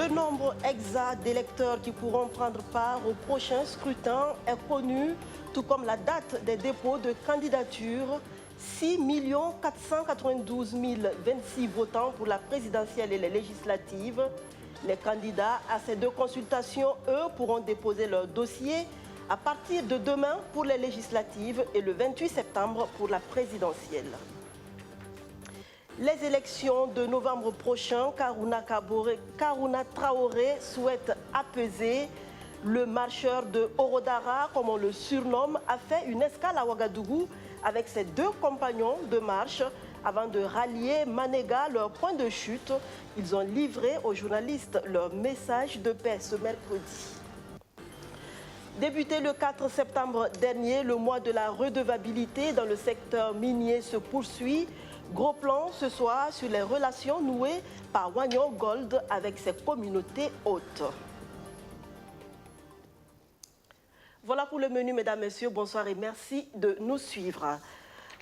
Le nombre exact d'électeurs qui pourront prendre part au prochain scrutin est connu, tout comme la date des dépôts de candidature. 6 492 026 votants pour la présidentielle et les législatives. Les candidats à ces deux consultations, eux, pourront déposer leur dossier à partir de demain pour les législatives et le 28 septembre pour la présidentielle. Les élections de novembre prochain, Karouna Traoré souhaite apaiser. Le marcheur de Orodara, comme on le surnomme, a fait une escale à Ouagadougou avec ses deux compagnons de marche avant de rallier Manega, leur point de chute. Ils ont livré aux journalistes leur message de paix ce mercredi. Débuté le 4 septembre dernier, le mois de la redevabilité dans le secteur minier se poursuit. Gros plan ce soir sur les relations nouées par Wagnon Gold avec ses communautés hôtes. Voilà pour le menu, mesdames, messieurs. Bonsoir et merci de nous suivre.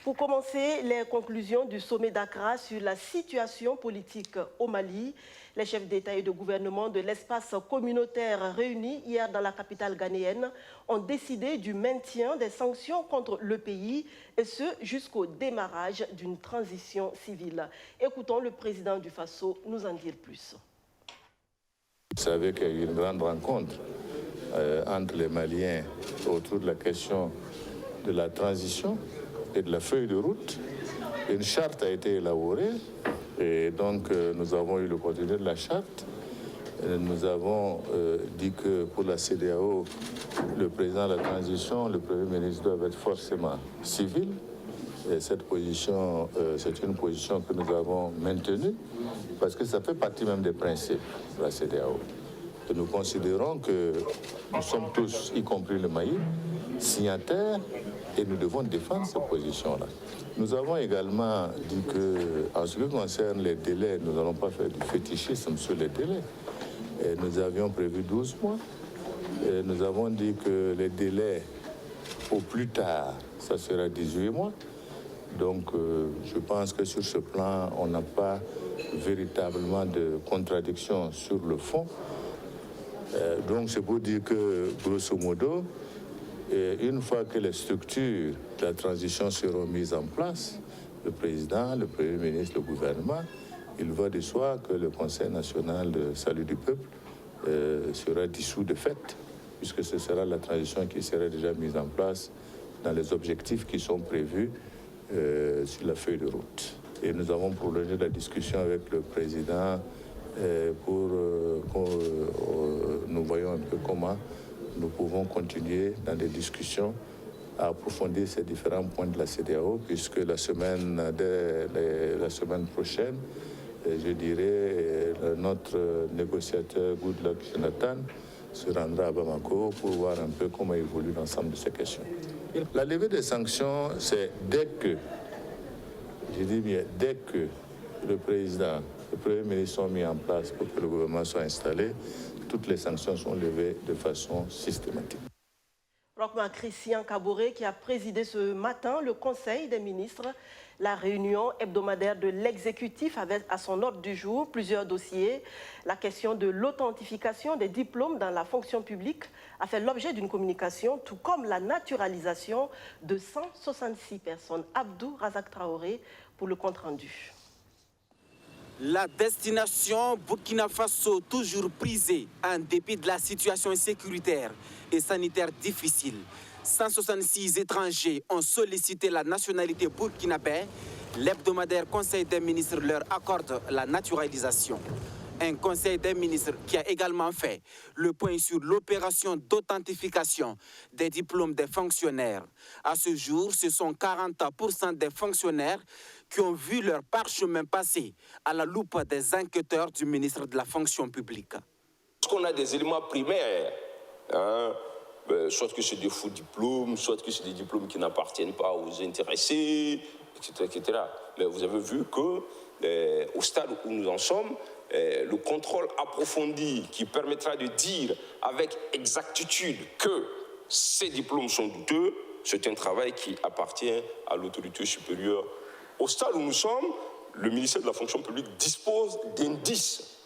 Pour commencer, les conclusions du sommet d'Accra sur la situation politique au Mali. Les chefs d'État et de gouvernement de l'espace communautaire réunis hier dans la capitale ghanéenne ont décidé du maintien des sanctions contre le pays, et ce jusqu'au démarrage d'une transition civile. Écoutons le président du Faso nous en dire plus. Vous savez qu'il y a eu une grande rencontre entre les Maliens autour de la question de la transition et de la feuille de route. Une charte a été élaborée et donc nous avons eu le contenu de la charte. Nous avons dit que pour la CEDEAO, le président de la transition, le Premier ministre doivent être forcément civil. Et cette position, c'est une position que nous avons maintenue parce que ça fait partie même des principes de la CEDEAO. Et nous considérons que nous sommes tous, y compris le Mali, signataires et nous devons défendre cette position-là. Nous avons également dit qu'en ce qui concerne les délais, nous n'allons pas faire du fétichisme sur les délais. Et nous avions prévu 12 mois. Et nous avons dit que les délais, au plus tard, ça sera 18 mois. Donc, je pense que sur ce plan, on n'a pas véritablement de contradiction sur le fond. Donc, c'est pour dire que, grosso modo, une fois que les structures de la transition seront mises en place, le président, le Premier ministre, le gouvernement, il va de soi que le Conseil national de salut du peuple sera dissous de fait, puisque ce sera la transition qui sera déjà mise en place dans les objectifs qui sont prévus sur la feuille de route. Et nous avons prolongé la discussion avec le président pour que nous voyons un peu comment nous pouvons continuer dans des discussions à approfondir ces différents points de la CEDEAO, puisque la semaine prochaine, je dirais, notre négociateur Goodluck Jonathan se rendra à Bamako pour voir un peu comment évolue l'ensemble de ces questions. La levée des sanctions, c'est dès que, je dis bien, dès que le président, le Premier ministre sont mis en place pour que le gouvernement soit installé, toutes les sanctions sont levées de façon systématique. Rochman Christian Kaboré qui a présidé ce matin le Conseil des ministres. La réunion hebdomadaire de l'exécutif avait à son ordre du jour plusieurs dossiers. La question de l'authentification des diplômes dans la fonction publique a fait l'objet d'une communication, tout comme la naturalisation de 166 personnes. Abdou Razak Traoré pour le compte-rendu. La destination Burkina Faso toujours prisée en dépit de la situation sécuritaire et sanitaire difficile. 166 étrangers ont sollicité la nationalité burkinabé. L'hebdomadaire Conseil des ministres leur accorde la naturalisation. Un Conseil des ministres qui a également fait le point sur l'opération d'authentification des diplômes des fonctionnaires. À ce jour, ce sont 40% des fonctionnaires qui ont vu leur parchemin passer à la loupe des enquêteurs du ministre de la fonction publique. Parce qu'on a des éléments primaires, soit que c'est des faux diplômes, soit que c'est des diplômes qui n'appartiennent pas aux intéressés, etc., etc. Mais vous avez vu que, au stade où nous en sommes, le contrôle approfondi qui permettra de dire avec exactitude que ces diplômes sont douteux, c'est un travail qui appartient à l'autorité supérieure. Au stade où nous sommes, le ministère de la fonction publique dispose d'indices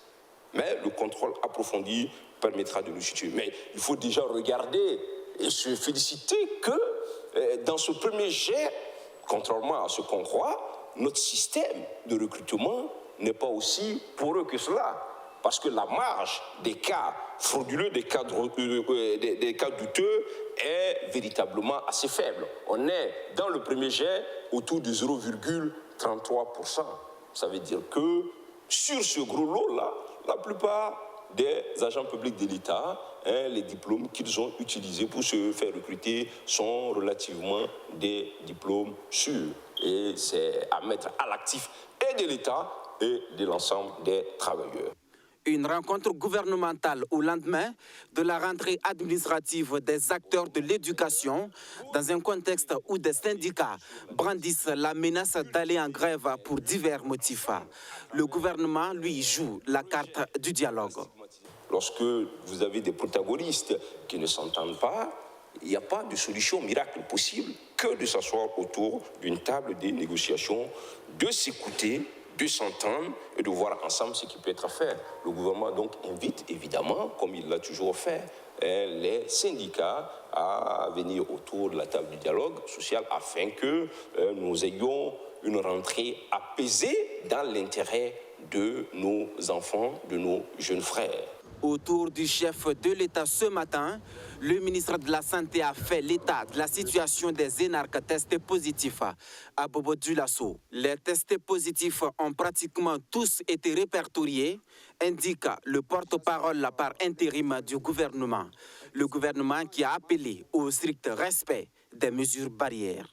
Mais le contrôle approfondi permettra de nous situer. Mais il faut déjà regarder et se féliciter que dans ce premier jet, contrairement à ce qu'on croit, notre système de recrutement n'est pas aussi poreux que cela. Parce que la marge des cas frauduleux, des cas douteux est véritablement assez faible. On est dans le premier jet autour de 0,33%. Ça veut dire que sur ce gros lot-là, la plupart des agents publics de l'État, les diplômes qu'ils ont utilisés pour se faire recruter sont relativement des diplômes sûrs. Et c'est à mettre à l'actif et de l'État et de l'ensemble des travailleurs. Une rencontre gouvernementale au lendemain de la rentrée administrative des acteurs de l'éducation dans un contexte où des syndicats brandissent la menace d'aller en grève pour divers motifs. Le gouvernement, lui, joue la carte du dialogue. Lorsque vous avez des protagonistes qui ne s'entendent pas, il n'y a pas de solution miracle possible que de s'asseoir autour d'une table de négociations, de s'écouter, de s'entendre et de voir ensemble ce qui peut être fait. Le gouvernement donc invite évidemment, comme il l'a toujours fait, les syndicats à venir autour de la table du dialogue social afin que nous ayons une rentrée apaisée dans l'intérêt de nos enfants, de nos jeunes frères. Autour du chef de l'État ce matin, le ministre de la Santé a fait l'état de la situation des énarques testés positifs à Bobo Dioulasso. Les testés positifs ont pratiquement tous été répertoriés, indique le porte-parole par intérim du gouvernement. Le gouvernement qui a appelé au strict respect des mesures barrières.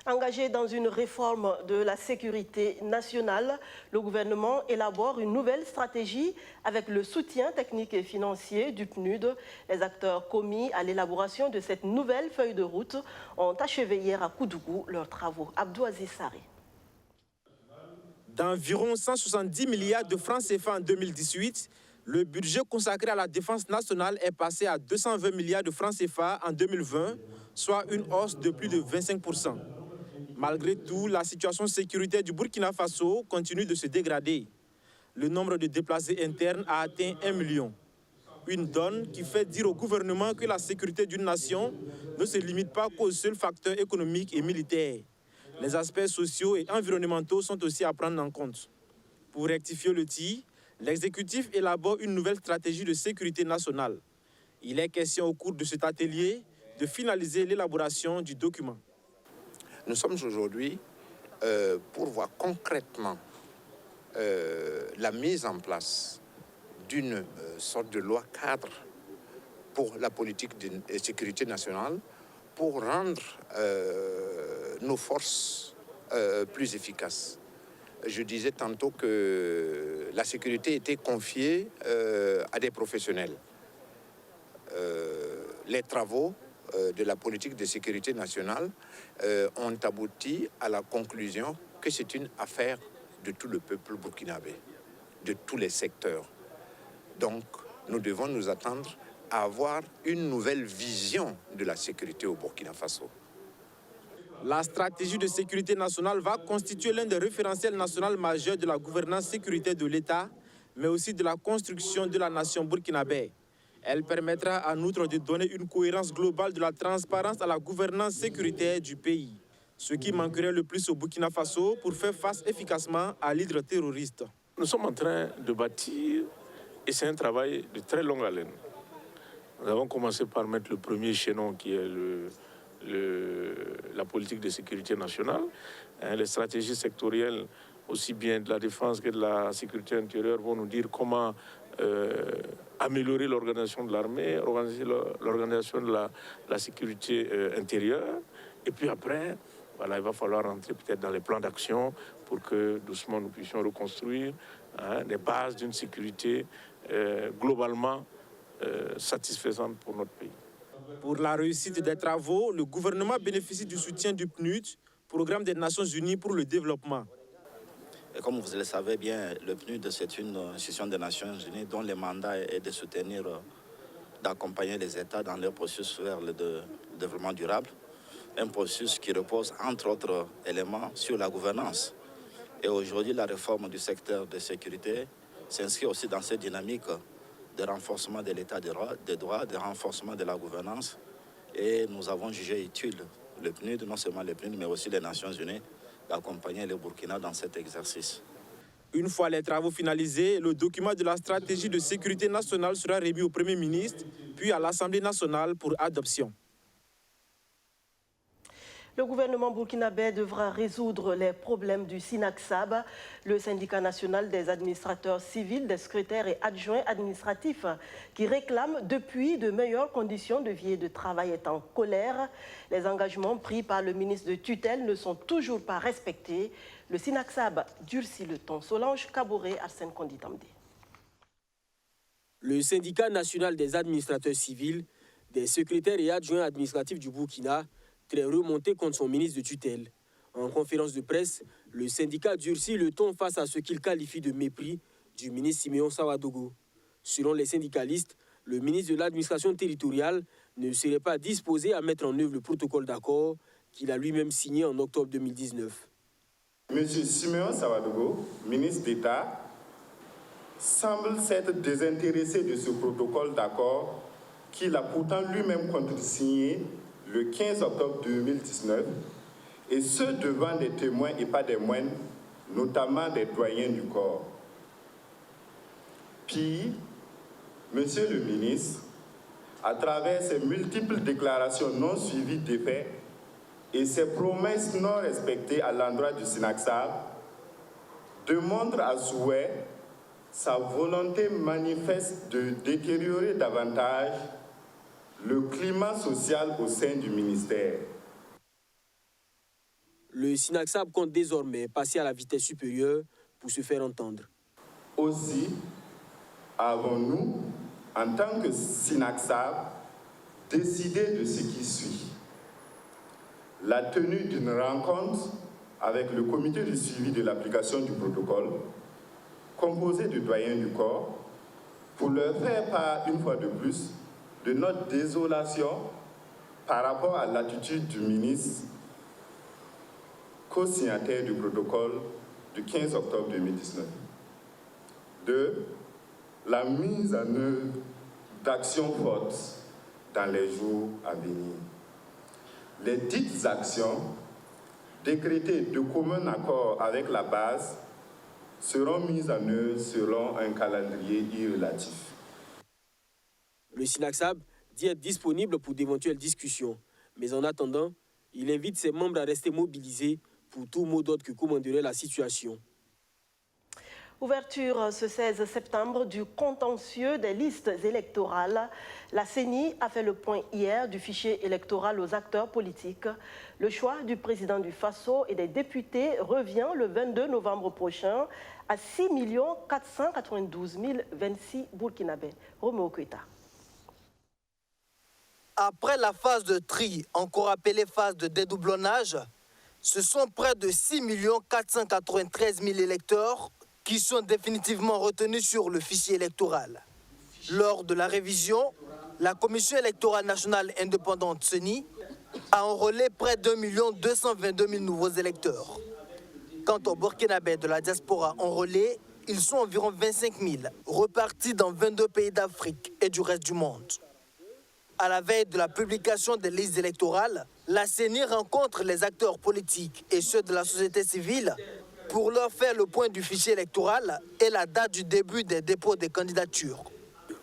Engagé dans une réforme de la sécurité nationale, le gouvernement élabore une nouvelle stratégie avec le soutien technique et financier du PNUD. Les acteurs commis à l'élaboration de cette nouvelle feuille de route ont achevé hier à Koudougou leurs travaux. Abdou Aziz Saré. D'environ 170 milliards de francs CFA en 2018, le budget consacré à la défense nationale est passé à 220 milliards de francs CFA en 2020, soit une hausse de plus de 25%. Malgré tout, la situation sécuritaire du Burkina Faso continue de se dégrader. Le nombre de déplacés internes a atteint 1 million. Une donne qui fait dire au gouvernement que la sécurité d'une nation ne se limite pas qu'aux seuls facteurs économiques et militaires. Les aspects sociaux et environnementaux sont aussi à prendre en compte. Pour rectifier le tir, l'exécutif élabore une nouvelle stratégie de sécurité nationale. Il est question au cours de cet atelier de finaliser l'élaboration du document. Nous sommes aujourd'hui pour voir concrètement la mise en place d'une sorte de loi cadre pour la politique de sécurité nationale pour rendre nos forces plus efficaces. Je disais tantôt que la sécurité était confiée à des professionnels. Les travaux de la politique de sécurité nationale ont abouti à la conclusion que c'est une affaire de tout le peuple burkinabé, de tous les secteurs. Donc, nous devons nous attendre à avoir une nouvelle vision de la sécurité au Burkina Faso. La stratégie de sécurité nationale va constituer l'un des référentiels nationaux majeurs de la gouvernance sécurité de l'État, mais aussi de la construction de la nation burkinabé. Elle permettra en outre de donner une cohérence globale de la transparence à la gouvernance sécuritaire du pays, ce qui manquerait le plus au Burkina Faso pour faire face efficacement à l'hydre terroriste. Nous sommes en train de bâtir, et c'est un travail de très longue haleine. Nous avons commencé par mettre le premier chaînon qui est la politique de sécurité nationale, les stratégies sectorielles, aussi bien de la défense que de la sécurité intérieure, vont nous dire comment améliorer l'organisation de l'armée, organiser l'organisation de la sécurité intérieure. Et puis après, voilà, il va falloir rentrer peut-être dans les plans d'action pour que doucement nous puissions reconstruire les bases d'une sécurité globalement satisfaisante pour notre pays. Pour la réussite des travaux, le gouvernement bénéficie du soutien du PNUD, Programme des Nations Unies pour le développement. Et comme vous le savez bien, le PNUD, c'est une institution des Nations Unies dont le mandat est de soutenir, d'accompagner les États dans leur processus vers le développement durable. Un processus qui repose, entre autres éléments, sur la gouvernance. Et aujourd'hui, la réforme du secteur de sécurité s'inscrit aussi dans cette dynamique de renforcement de l'état de droit, de renforcement de la gouvernance. Et nous avons jugé utile, le PNUD, non seulement le PNUD, mais aussi les Nations Unies, d'accompagner le Burkina dans cet exercice. Une fois les travaux finalisés, le document de la stratégie de sécurité nationale sera remis au Premier ministre, puis à l'Assemblée nationale pour adoption. Le gouvernement burkinabé devra résoudre les problèmes du SYNACSAB, le syndicat national des administrateurs civils, des secrétaires et adjoints administratifs, qui réclame depuis de meilleures conditions de vie et de travail est en colère. Les engagements pris par le ministre de tutelle ne sont toujours pas respectés. Le SYNACSAB durcit le ton. Solange Kaboré, Arsène Konditamde. Le syndicat national des administrateurs civils, des secrétaires et adjoints administratifs du Burkina, très remonté contre son ministre de tutelle. En conférence de presse, le syndicat durcit le ton face à ce qu'il qualifie de mépris du ministre Siméon Sawadogo. Selon les syndicalistes, le ministre de l'administration territoriale ne serait pas disposé à mettre en œuvre le protocole d'accord qu'il a lui-même signé en octobre 2019. M. Siméon Sawadogo, ministre d'État, semble s'être désintéressé de ce protocole d'accord qu'il a pourtant lui-même contresigné le 15 octobre 2019, et ce devant des témoins et pas des moines, notamment des doyens du corps. Puis, Monsieur le ministre, à travers ses multiples déclarations non suivies d'effets et ses promesses non respectées à l'endroit du SYNACSAB, démontre à souhait sa volonté manifeste de détériorer davantage le climat social au sein du ministère. Le SYNACSAB compte désormais passer à la vitesse supérieure pour se faire entendre. Aussi, avons-nous, en tant que SYNACSAB, décidé de ce qui suit. La tenue d'une rencontre avec le comité de suivi de l'application du protocole, composé de doyens du corps, pour leur faire part, une fois de plus, de notre désolation par rapport à l'attitude du ministre co-signataire du protocole du 15 octobre 2019. 2. La mise en œuvre d'actions fortes dans les jours à venir. Les dites actions, décrétées de commun accord avec la base, seront mises en œuvre selon un calendrier irrélatif. Le SYNACSAB dit être disponible pour d'éventuelles discussions, mais en attendant, il invite ses membres à rester mobilisés pour tout mot d'ordre que commanderait la situation. Ouverture ce 16 septembre du contentieux des listes électorales. La CENI a fait le point hier du fichier électoral aux acteurs politiques. Le choix du président du Faso et des députés revient le 22 novembre prochain à 6 492 026 Burkinabés. Roméo Koita. Après la phase de tri, encore appelée phase de dédoublonnage, ce sont près de 6 493 000 électeurs qui sont définitivement retenus sur le fichier électoral. Lors de la révision, la Commission électorale nationale indépendante CENI a enrôlé près d'1 222 000 nouveaux électeurs. Quant aux Burkinabés de la diaspora enrôlés, ils sont environ 25 000, repartis dans 22 pays d'Afrique et du reste du monde. À la veille de la publication des listes électorales, la CENI rencontre les acteurs politiques et ceux de la société civile pour leur faire le point du fichier électoral et la date du début des dépôts des candidatures.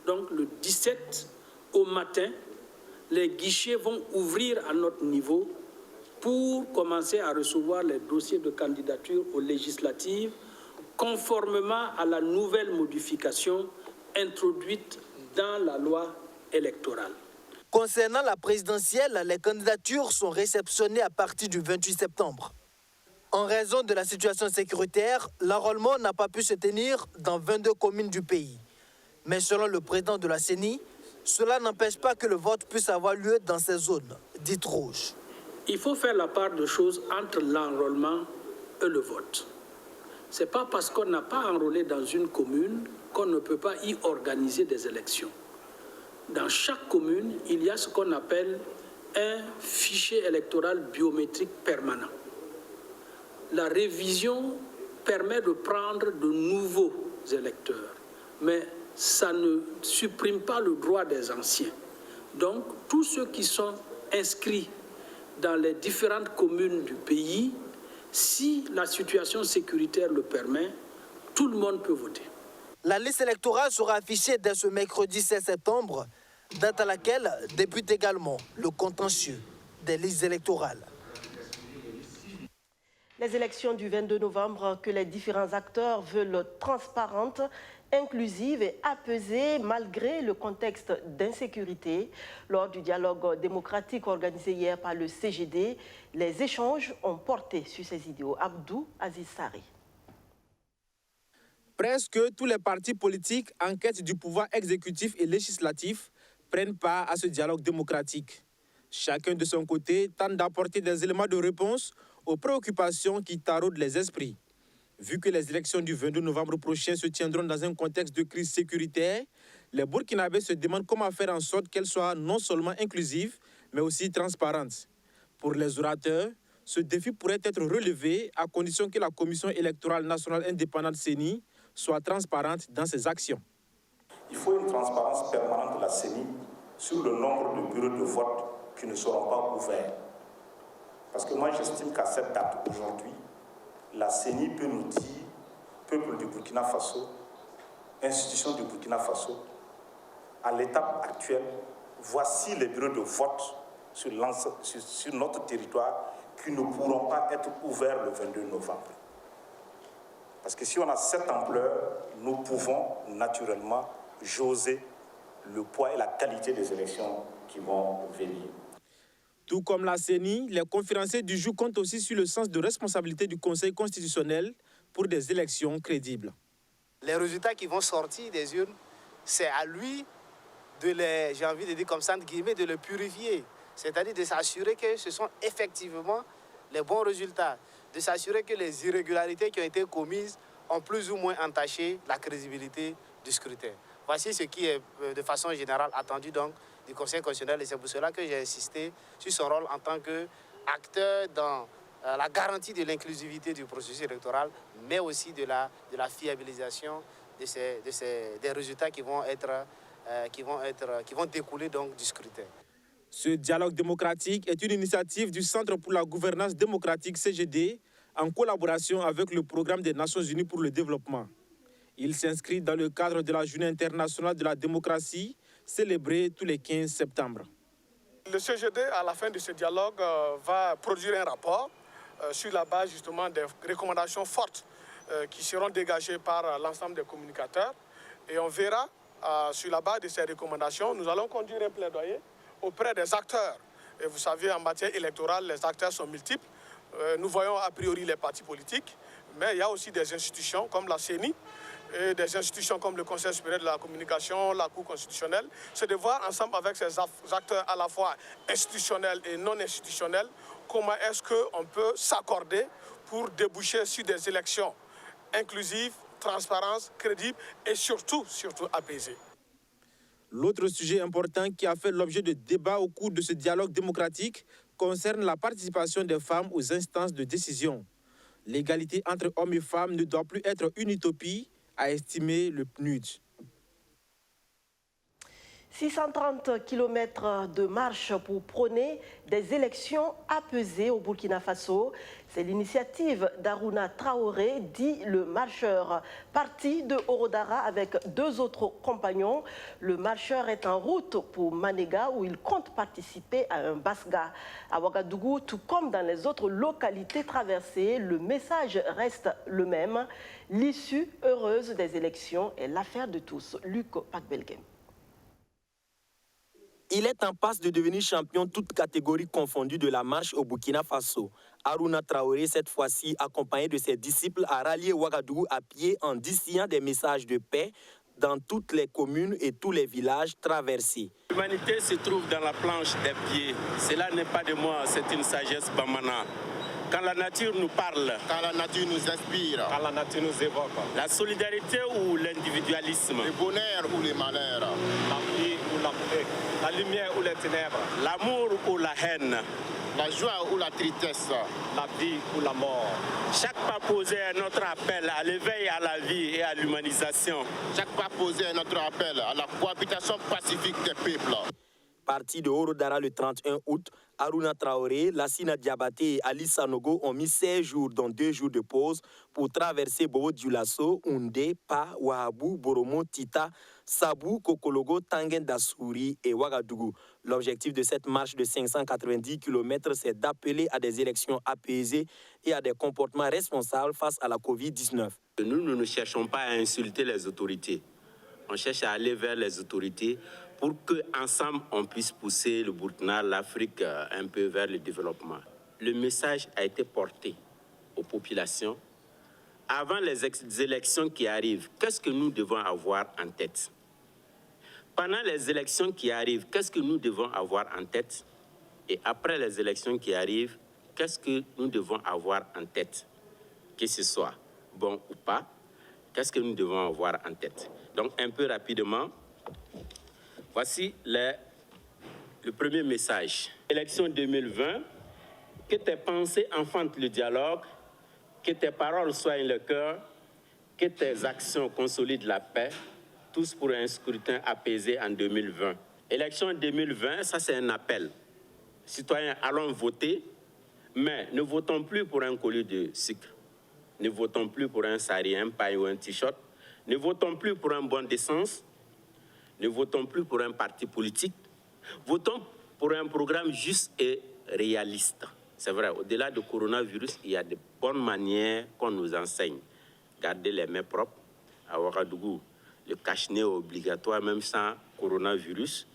Donc le 17 au matin, les guichets vont ouvrir à notre niveau pour commencer à recevoir les dossiers de candidature aux législatives conformément à la nouvelle modification introduite dans la loi électorale. Concernant la présidentielle, les candidatures sont réceptionnées à partir du 28 septembre. En raison de la situation sécuritaire, l'enrôlement n'a pas pu se tenir dans 22 communes du pays. Mais selon le président de la CENI, cela n'empêche pas que le vote puisse avoir lieu dans ces zones dites rouges. Il faut faire la part de choses entre l'enrôlement et le vote. Ce n'est pas parce qu'on n'a pas enrôlé dans une commune qu'on ne peut pas y organiser des élections. Dans chaque commune, il y a ce qu'on appelle un fichier électoral biométrique permanent. La révision permet de prendre de nouveaux électeurs. mais ça ne supprime pas le droit des anciens. Donc, tous ceux qui sont inscrits dans les différentes communes du pays, si la situation sécuritaire le permet, tout le monde peut voter. La liste électorale sera affichée dès ce mercredi 16 septembre, date à laquelle débute également le contentieux des listes électorales. Les élections du 22 novembre que les différents acteurs veulent transparentes, inclusives et apaisées malgré le contexte d'insécurité. Lors du dialogue démocratique organisé hier par le CGD, les échanges ont porté sur ces idéaux. Abdou Aziz Sari. Presque tous les partis politiques en quête du pouvoir exécutif et législatif prennent part à ce dialogue démocratique. Chacun de son côté tente d'apporter des éléments de réponse aux préoccupations qui taraudent les esprits. Vu que les élections du 22 novembre prochain se tiendront dans un contexte de crise sécuritaire, les Burkinabés se demandent comment faire en sorte qu'elles soient non seulement inclusives, mais aussi transparentes. Pour les orateurs, ce défi pourrait être relevé à condition que la Commission électorale nationale indépendante CENI soit transparente dans ses actions. Il faut une transparence permanente de la CENI sur le nombre de bureaux de vote qui ne seront pas ouverts. Parce que moi, j'estime qu'à cette date, aujourd'hui, la CENI peut nous dire, peuple du Burkina Faso, institution du Burkina Faso, à l'étape actuelle, voici les bureaux de vote sur notre territoire qui ne pourront pas être ouverts le 22 novembre. Parce que si on a cette ampleur, nous pouvons naturellement jauger le poids et la qualité des élections qui vont venir. Tout comme la CENI, les conférenciers du jour comptent aussi sur le sens de responsabilité du Conseil constitutionnel pour des élections crédibles. Les résultats qui vont sortir des urnes, c'est à lui de les, j'ai envie de dire comme ça, entre guillemets, de le purifier. C'est-à-dire de s'assurer que ce sont effectivement les bons résultats, de s'assurer que les irrégularités qui ont été commises ont plus ou moins entaché la crédibilité du scrutin. Voici ce qui est de façon générale attendu donc du Conseil constitutionnel et c'est pour cela que j'ai insisté sur son rôle en tant qu'acteur dans la garantie de l'inclusivité du processus électoral, mais aussi de la fiabilisation des résultats qui vont découler donc du scrutin. Ce dialogue démocratique est une initiative du Centre pour la gouvernance démocratique CGD en collaboration avec le Programme des Nations Unies pour le développement. Il s'inscrit dans le cadre de la Journée internationale de la démocratie, célébrée tous les 15 septembre. Le CGD, à la fin de ce dialogue, va produire un rapport sur la base justement des recommandations fortes qui seront dégagées par l'ensemble des communicateurs. Et on verra, sur la base de ces recommandations, nous allons conduire un plaidoyer auprès des acteurs. Et vous savez, en matière électorale, les acteurs sont multiples. Nous voyons a priori les partis politiques, mais il y a aussi des institutions comme la CENI, et des institutions comme le Conseil supérieur de la communication, la Cour constitutionnelle. C'est de voir ensemble avec ces acteurs à la fois institutionnels et non institutionnels, comment est-ce qu'on peut s'accorder pour déboucher sur des élections inclusives, transparentes, crédibles et surtout apaisées. L'autre sujet important qui a fait l'objet de débats au cours de ce dialogue démocratique concerne la participation des femmes aux instances de décision. L'égalité entre hommes et femmes ne doit plus être une utopie, a estimé le PNUD. 630 km de marche pour prôner des élections apaisées au Burkina Faso. C'est l'initiative d'Aruna Traoré, dit le marcheur, parti de Orodara avec 2 autres compagnons. Le marcheur est en route pour Manega où il compte participer à un Basga. À Ouagadougou, tout comme dans les autres localités traversées, le message reste le même. L'issue heureuse des élections est l'affaire de tous. Luc Pakbelgem. Il est en passe de devenir champion toutes catégories confondues de la marche au Burkina Faso. Aruna Traoré, cette fois-ci accompagné de ses disciples, a rallié Ouagadougou à pied en distillant des messages de paix dans toutes les communes et tous les villages traversés. L'humanité se trouve dans la planche des pieds. Cela n'est pas de moi, c'est une sagesse bamana. Quand la nature nous parle, quand la nature nous inspire, quand la nature nous évoque, la solidarité ou l'individualisme, le bonheur ou le malheur, la vie ou la lumière ou les ténèbres, l'amour ou la haine, La joie ou la tristesse, la vie ou la mort. Chaque pas posé est notre appel à l'éveil à la vie et à l'humanisation. Chaque pas posé est notre appel à la cohabitation pacifique des peuples. Parti de Orodara le 31 août, Aruna Traoré, Lassina Diabaté et Ali Sanogo ont mis 16 jours, dont 2 jours de pause, pour traverser Bobo Dioulasso, Oundé, Pa, Wahabou, Boromo, Tita, Sabou, Kokologo, Tangen Dassouri et Ouagadougou. L'objectif de cette marche de 590 km, c'est d'appeler à des élections apaisées et à des comportements responsables face à la Covid-19. Nous ne cherchons pas à insulter les autorités. On cherche à aller vers les autorités pour qu'ensemble, on puisse pousser le Burkina, l'Afrique, un peu vers le développement. Le message a été porté aux populations. Avant les élections qui arrivent, qu'est-ce que nous devons avoir en tête? Pendant les élections qui arrivent, qu'est-ce que nous devons avoir en tête? Et après les élections qui arrivent, qu'est-ce que nous devons avoir en tête? Que ce soit bon ou pas, qu'est-ce que nous devons avoir en tête? Donc, un peu rapidement, voici le premier message. Élection 2020, que tes pensées enfantent le dialogue, que tes paroles soignent le cœur, que tes actions consolident la paix, tous pour un scrutin apaisé en 2020. Élection 2020, ça c'est un appel. Citoyens, allons voter, mais ne votons plus pour un collier de sucre. Ne votons plus pour un sari, un paille ou un t-shirt. Ne votons plus pour un bon d'essence. Ne votons plus pour un parti politique. Votons pour un programme juste et réaliste. C'est vrai, au-delà du coronavirus, il y a de bonnes manières qu'on nous enseigne. Garder les mains propres. À Ouagadougou, le cache-nez obligatoire, même sans coronavirus.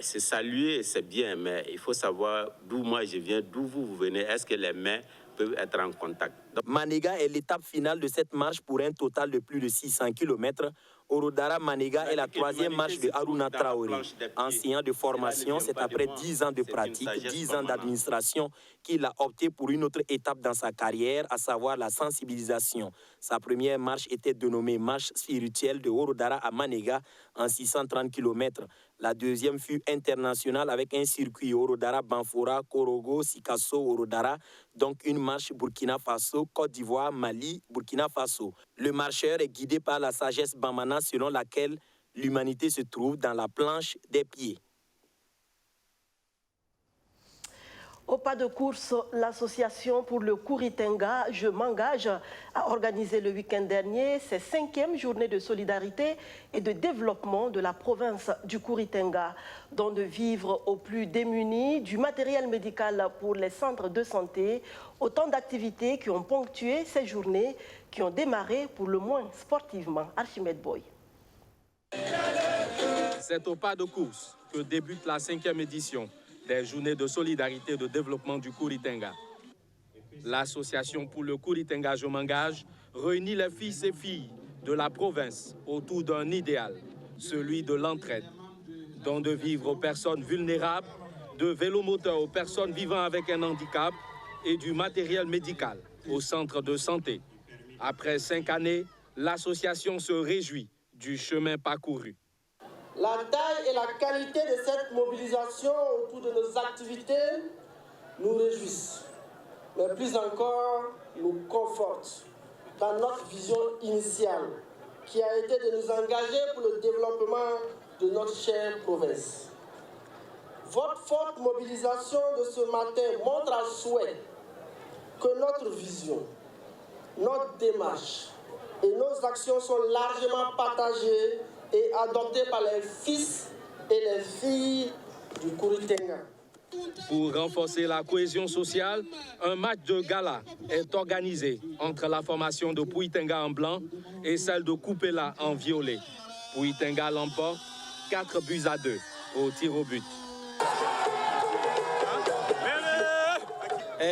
C'est salué, c'est bien, mais il faut savoir d'où moi je viens, d'où vous venez. Est-ce que les mains peuvent être en contact? Maniga est l'étape finale de cette marche pour un total de plus de 600 km. Orodara-Maniga est la troisième marche de Aruna Traoré. Enseignant de formation, c'est après 10 ans de pratique, 10 ans d'administration qu'il a opté pour une autre étape dans sa carrière, à savoir la sensibilisation. Sa première marche était dénommée Marche spirituelle de Orodara à Maniga en 630 km. La deuxième fut internationale avec un circuit Orodara, Banfora, Korogo, Sikasso, Orodara, donc une marche Burkina Faso, Côte d'Ivoire, Mali, Burkina Faso. Le marcheur est guidé par la sagesse Bamana selon laquelle l'humanité se trouve dans la planche des pieds. Au pas de course, l'association pour le Kouritenga, Je m'engage, a organisé le week-end dernier ses 5e journées de solidarité et de développement de la province du Kouritenga, dont de vivres aux plus démunis, du matériel médical pour les centres de santé, autant d'activités qui ont ponctué ces journées qui ont démarré pour le moins sportivement. Archimède Boy. C'est au pas de course que débute la 5e édition des journées de solidarité et de développement du Kouritenga. L'association pour le Kouritenga Je m'engage réunit les fils et filles de la province autour d'un idéal, celui de l'entraide, don de vivre aux personnes vulnérables, de vélomoteurs aux personnes vivant avec un handicap et du matériel médical au centre de santé. Après 5 années, l'association se réjouit du chemin parcouru. La taille et la qualité de cette mobilisation autour de nos activités nous réjouissent, mais plus encore nous confortent dans notre vision initiale qui a été de nous engager pour le développement de notre chère province. Votre forte mobilisation de ce matin montre à souhait que notre vision, notre démarche et nos actions sont largement partagées et adopté par les fils et les filles du Kouritenga. Pour renforcer la cohésion sociale, un match de gala est organisé entre la formation de Pouitenga en blanc et celle de Koupela en violet. Pouitenga l'emporte 4-2 au tir au but.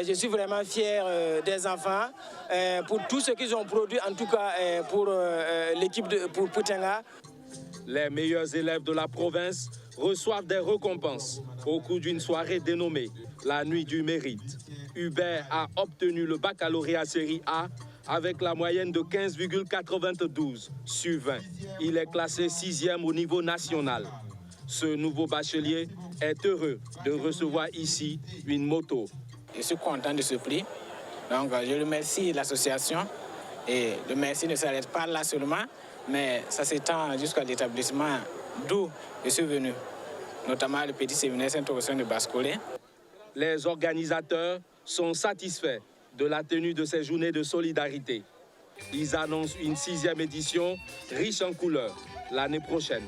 Je suis vraiment fier des enfants pour tout ce qu'ils ont produit, en tout cas pour l'équipe de Pouitenga. Les meilleurs élèves de la province reçoivent des récompenses au cours d'une soirée dénommée la Nuit du Mérite. Hubert a obtenu le baccalauréat série A avec la moyenne de 15,92 sur 20. Il est classé 6e au niveau national. Ce nouveau bachelier est heureux de recevoir ici une moto. Je suis content de ce prix. Donc, je remercie l'association. Et le merci ne s'arrête pas là seulement, mais ça s'étend jusqu'à l'établissement d'où je suis venu, notamment le petit séminaire Saint-Augustin de Bascolé. Les organisateurs sont satisfaits de la tenue de ces journées de solidarité. Ils annoncent une 6e édition riche en couleurs l'année prochaine.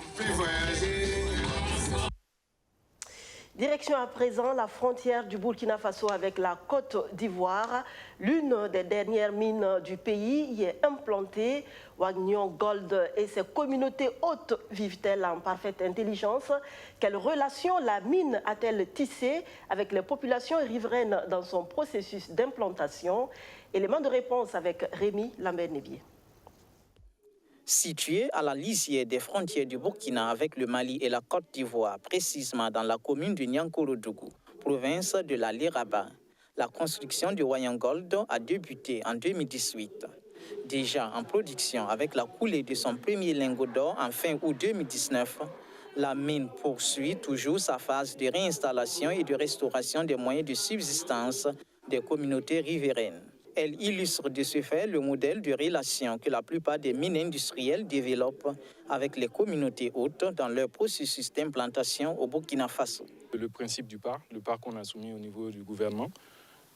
Direction à présent la frontière du Burkina Faso avec la Côte d'Ivoire. L'une des dernières mines du pays y est implantée. Wagnion Gold et ses communautés hautes vivent-elles en parfaite intelligence? Quelle relation la mine a-t-elle tissée avec les populations riveraines dans son processus d'implantation? Élément de réponse avec Rémi Lambert-Nébier. Située à la lisière des frontières du Burkina avec le Mali et la Côte d'Ivoire, précisément dans la commune de Niankoro-Dougou, province de la Liraba, la construction du Wagnion Gold a débuté en 2018. Déjà en production avec la coulée de son premier lingot d'or en fin août 2019, la mine poursuit toujours sa phase de réinstallation et de restauration des moyens de subsistance des communautés riveraines. Elle illustre de ce fait le modèle de relation que la plupart des mines industrielles développent avec les communautés hautes dans leur processus d'implantation au Burkina Faso. Le principe du parc qu'on a soumis au niveau du gouvernement,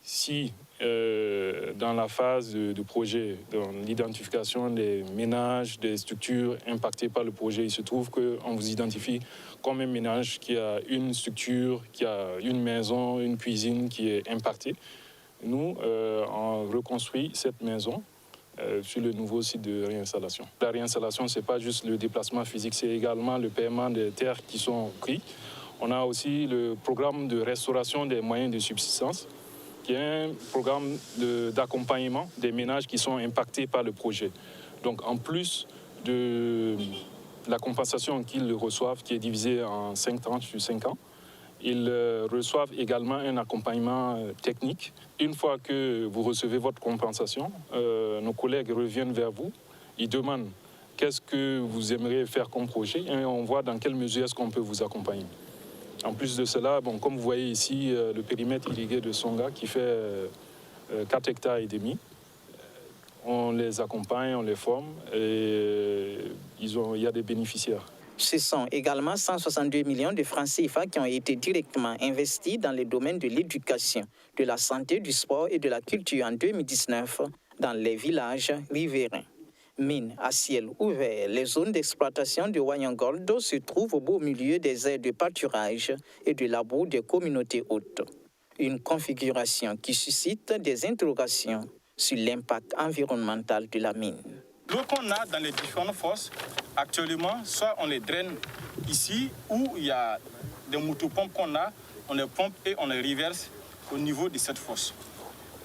si dans la phase de projet, dans l'identification des ménages, des structures impactées par le projet, il se trouve qu'on vous identifie comme un ménage qui a une structure, qui a une maison, une cuisine qui est impactée. Nous, on reconstruit cette maison sur le nouveau site de réinstallation. La réinstallation, ce n'est pas juste le déplacement physique, c'est également le paiement des terres qui sont pris. On a aussi le programme de restauration des moyens de subsistance, qui est un programme d'accompagnement des ménages qui sont impactés par le projet. Donc, en plus de la compensation qu'ils reçoivent, qui est divisée en 5 tranches sur 5 ans, ils reçoivent également un accompagnement technique. Une fois que vous recevez votre compensation, nos collègues reviennent vers vous. Ils demandent qu'est-ce que vous aimeriez faire comme projet et on voit dans quelle mesure est-ce qu'on peut vous accompagner. En plus de cela, comme vous voyez ici, le périmètre irrigué de Songa qui fait 4 hectares et demi. On les accompagne, on les forme et il y a des bénéficiaires. Ce sont également 162 millions de francs CFA qui ont été directement investis dans les domaines de l'éducation, de la santé, du sport et de la culture en 2019 dans les villages riverains. Mines à ciel ouvert, les zones d'exploitation de Wagnion Gold se trouvent au beau milieu des aires de pâturage et de labour des communautés hautes. Une configuration qui suscite des interrogations sur l'impact environnemental de la mine. L'eau qu'on a dans les différentes fosses, actuellement, soit on les draine ici, ou il y a des motopompes qu'on a, on les pompe et on les reverse au niveau de cette fosse.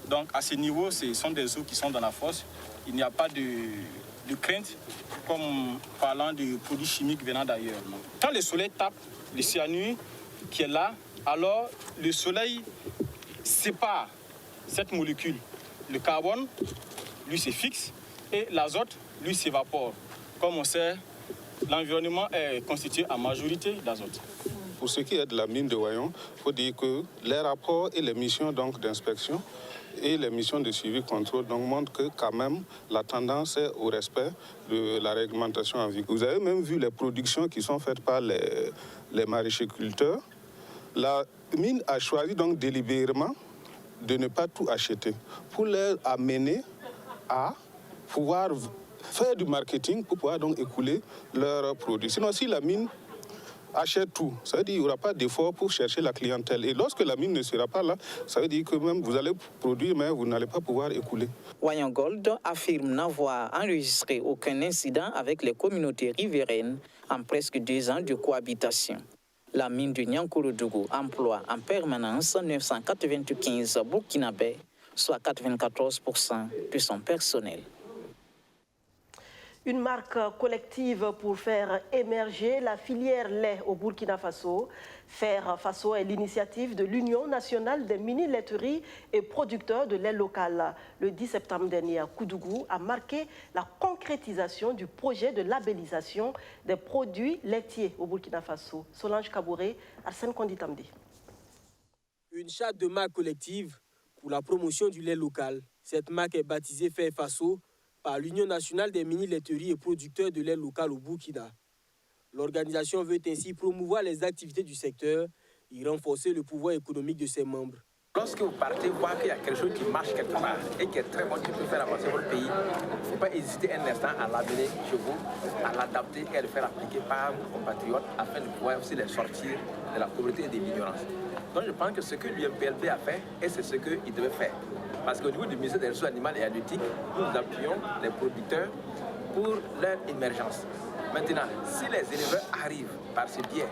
Donc à ce niveau, ce sont des eaux qui sont dans la fosse. Il n'y a pas de crainte, comme parlant de produits chimiques venant d'ailleurs. Quand le soleil tape, le cyanure qui est là, alors le soleil sépare cette molécule. Le carbone, lui, c'est fixe. Et l'azote, lui, s'évapore. Comme on sait, l'environnement est constitué en majorité d'azote. Pour ce qui est de la mine de Wagnion, il faut dire que les rapports et les missions d'inspection et les missions de suivi-contrôle montrent que quand même la tendance est au respect de la réglementation en vigueur. Vous avez même vu les productions qui sont faites par les maraîchers-culteurs. La mine a choisi donc délibérément de ne pas tout acheter pour les amener à pouvoir faire du marketing pour pouvoir donc écouler leurs produits. Sinon, si la mine achète tout, ça veut dire qu'il n'y aura pas d'effort pour chercher la clientèle. Et lorsque la mine ne sera pas là, ça veut dire que même vous allez produire, mais vous n'allez pas pouvoir écouler. Wagnion Gold affirme n'avoir enregistré aucun incident avec les communautés riveraines en presque 2 ans de cohabitation. La mine de Niankoro-Dougou emploie en permanence 995 Burkinabés, soit 94% de son personnel. Une marque collective pour faire émerger la filière lait au Burkina Faso. Faire Faso est l'initiative de l'Union nationale des mini-laiteries et producteurs de lait local. Le 10 septembre dernier, Koudougou a marqué la concrétisation du projet de labellisation des produits laitiers au Burkina Faso. Solange Kabouré, Arsène Konditamdi. Une charte de marque collective pour la promotion du lait local. Cette marque est baptisée Faire Faso par l'Union nationale des mini-laiteries et producteurs de lait local au Burkina. L'organisation veut ainsi promouvoir les activités du secteur et renforcer le pouvoir économique de ses membres. Lorsque vous partez voir qu'il y a quelque chose qui marche quelque part et qui est très bon, qui peut faire avancer votre pays, il ne faut pas hésiter un instant à l'amener chez vous, à l'adapter et à le faire appliquer par vos compatriotes afin de pouvoir aussi les sortir de la pauvreté et de l'ignorance. Donc je pense que ce que l'UMPLP a fait, et c'est ce qu'il devait faire. Parce qu'au niveau du ministère des Ressources animales et halieutiques, nous appuyons les producteurs pour leur émergence. Maintenant, si les éleveurs arrivent par ce biais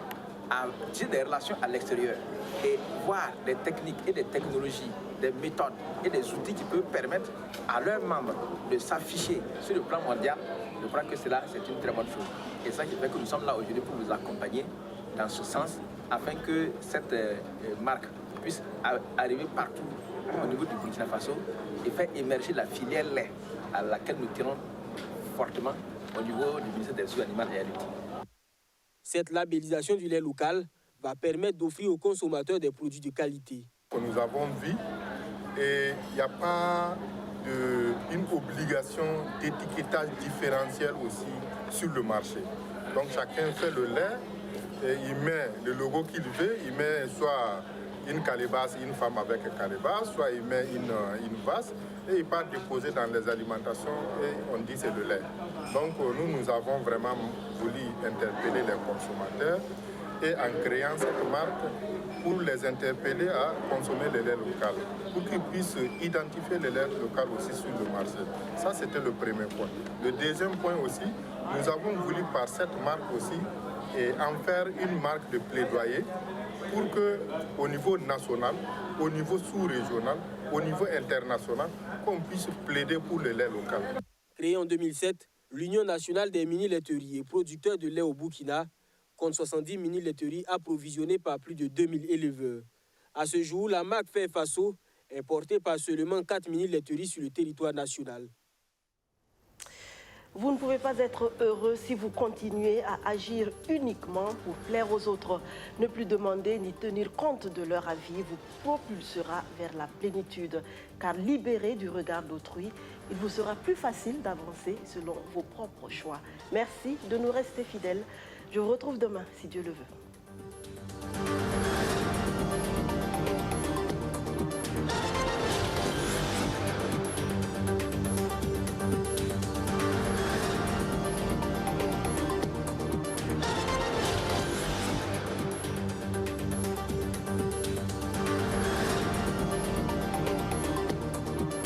à tirer des relations à l'extérieur et voir les techniques et des technologies, des méthodes et des outils qui peuvent permettre à leurs membres de s'afficher sur le plan mondial, je crois que cela, c'est une très bonne chose. Et ça qui fait que nous sommes là aujourd'hui pour vous accompagner dans ce sens, afin que cette marque puisse arriver partout au niveau du Burkina Faso et faire émerger la filière lait à laquelle nous tirons fortement au niveau du ministère des Ressources animales et halieutiques. Cette labellisation du lait local va permettre d'offrir aux consommateurs des produits de qualité. Nous avons vu et il n'y a pas une obligation d'étiquetage différentiel aussi sur le marché. Donc chacun fait le lait et il met le logo qu'il veut, il met soit une calebasse, une femme avec une calebasse, soit il met une vase et il part déposer dans les alimentations et on dit c'est le lait. Donc nous avons vraiment voulu interpeller les consommateurs et en créant cette marque pour les interpeller à consommer le lait local, pour qu'ils puissent identifier le lait local aussi sur le marché. Ça c'était le premier point. Le deuxième point aussi, nous avons voulu par cette marque aussi en faire une marque de plaidoyer pour qu'au niveau national, au niveau sous-régional, au niveau international, qu'on puisse plaider pour le lait local. Créée en 2007, l'Union nationale des mini-laiteries et producteurs de lait au Burkina compte 70 mini-laiteries approvisionnées par plus de 2000 éleveurs. À ce jour, la marque Faire Faso est portée par seulement 4 mini-laiteries sur le territoire national. Vous ne pouvez pas être heureux si vous continuez à agir uniquement pour plaire aux autres. Ne plus demander ni tenir compte de leur avis vous propulsera vers la plénitude. Car libéré du regard d'autrui, il vous sera plus facile d'avancer selon vos propres choix. Merci de nous rester fidèles. Je vous retrouve demain, si Dieu le veut.